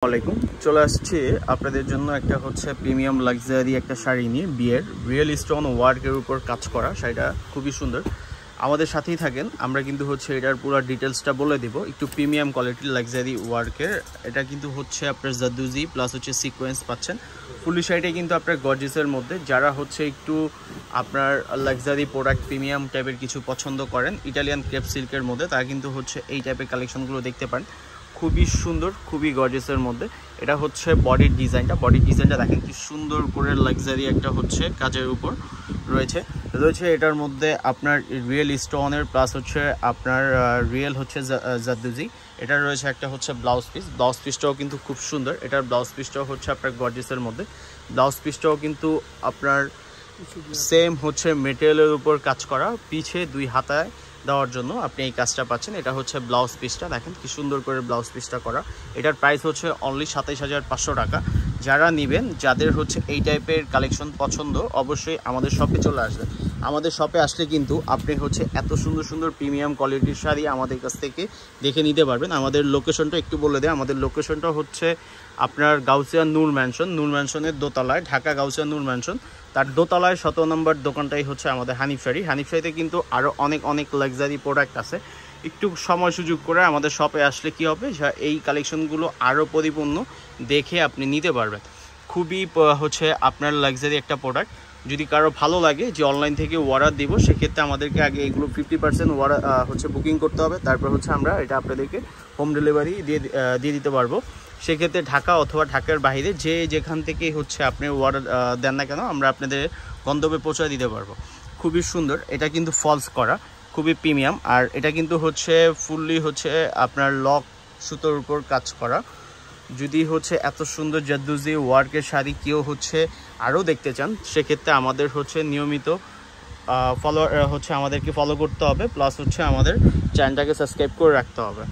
আসসালামাইকুম চলে আসছে আপনাদের জন্য একটা হচ্ছে প্রিমিয়াম লাক্সারি একটা শাড়ি নিয়ে বিয়ের রিয়েল স্টোন ওয়ার্কের উপর কাজ করা শাড়িটা খুবই সুন্দর। আমাদের সাথেই থাকেন, আমরা কিন্তু হচ্ছে এটার পুরো ডিটেলসটা বলে দিব। একটু প্রিমিয়াম কোয়ালিটির লাক্সারি ওয়ার্কের, এটা কিন্তু হচ্ছে আপনার জাদুজি প্লাস হচ্ছে সিকোয়েন্স পাচ্ছেন। ফুলি শাড়িটা কিন্তু আপনার গর্জিসের মধ্যে, যারা হচ্ছে একটু আপনার লাক্সারি প্রোডাক্ট প্রিমিয়াম টাইপের কিছু পছন্দ করেন ইটালিয়ান ক্রেপ সিল্কের মধ্যে, তারা কিন্তু হচ্ছে এই টাইপের কালেকশনগুলো দেখতে পারেন। খুবই সুন্দর, খুবই গর্জিয়াসের মধ্যে। এটা হচ্ছে বডির ডিজাইনটা দেখেন কি সুন্দর করে লাক্সারি একটা হচ্ছে কাজের উপর রয়েছে। এটার মধ্যে আপনার রিয়েল স্টোনের প্লাস হচ্ছে আপনার রিয়েল হচ্ছে জাদুজি। এটা রয়েছে একটা হচ্ছে ব্লাউজ পিসটাও কিন্তু খুব সুন্দর। এটার ব্লাউজ পিসটাও হচ্ছে আপনার গর্জিয়াসের মধ্যে। ব্লাউজ পিসটাও কিন্তু আপনার সেম হচ্ছে মেটেরিয়ালের উপর কাজ করা, পিছে দুই হাতায় দেওয়ার জন্য আপনি এই কাজটা পাচ্ছেন। এটা হচ্ছে ব্লাউজ পিসটা, দেখেন কি সুন্দর করে ব্লাউজ পিসটা করা। এটার প্রাইস হচ্ছে অনলি ২৭,৫০০ টাকা। যারা নেবেন, যাদের হচ্ছে এই টাইপের কালেকশন পছন্দ, অবশ্যই আমাদের শপে চলে আসবেন। আমাদের শপে আসলে কিন্তু আপনি হচ্ছে এত সুন্দর সুন্দর প্রিমিয়াম কোয়ালিটির শাড়ি আমাদের কাছ থেকে দেখে নিতে পারবেন। আমাদের লোকেশনটা একটু বলে দেয়। আমাদের লোকেশনটা হচ্ছে আপনার গাউসিয়া নূর ম্যানশনের দোতলায়, ঢাকা গাউসিয়া নূর ম্যানশন, তার দোতলায় ১৭ নম্বর দোকানটাই হচ্ছে আমাদের হানিফ শাড়িতে কিন্তু আরও অনেক লাক্সারি প্রোডাক্ট আছে। একটু সময় সুযোগ করে আমাদের শপে আসলে কি হবে, এই কালেকশনগুলো আরও পরিপূর্ণ দেখে আপনি নিতে পারবেন। খুবই হচ্ছে আপনার লাক্সারি একটা প্রোডাক্ট। যদি কারো ভালো লাগে যে অনলাইন থেকে অর্ডার দিব, সেক্ষেত্রে আমাদেরকে আগে এগুলো 50% অর্ডার হচ্ছে বুকিং করতে হবে। তারপর হচ্ছে আমরা এটা আপনাদেরকে হোম ডেলিভারি দিয়ে দিতে পারবো। সেক্ষেত্রে ঢাকা অথবা ঢাকার বাইরে যেখান থেকে হচ্ছে আপনি অর্ডার দেন না কেন, আমরা আপনাদের গন্তব্যে পৌঁছে দিতে পারবো। খুবই সুন্দর, এটা কিন্তু ফলস করা, খুবই প্রিমিয়াম। আর এটা কিন্তু হচ্ছে ফুললি হচ্ছে আপনার লক সুতোর উপর কাজ করা। যদি হচ্ছে এত সুন্দর জাদুজি ওয়ার্কের শাড়ি কেউ হচ্ছে আরও দেখতে চান, সেক্ষেত্রে আমাদের হচ্ছে নিয়মিত আমাদেরকে ফলো করতে হবে, প্লাস হচ্ছে আমাদের চ্যানেলটাকে সাবস্ক্রাইব করে রাখতে হবে।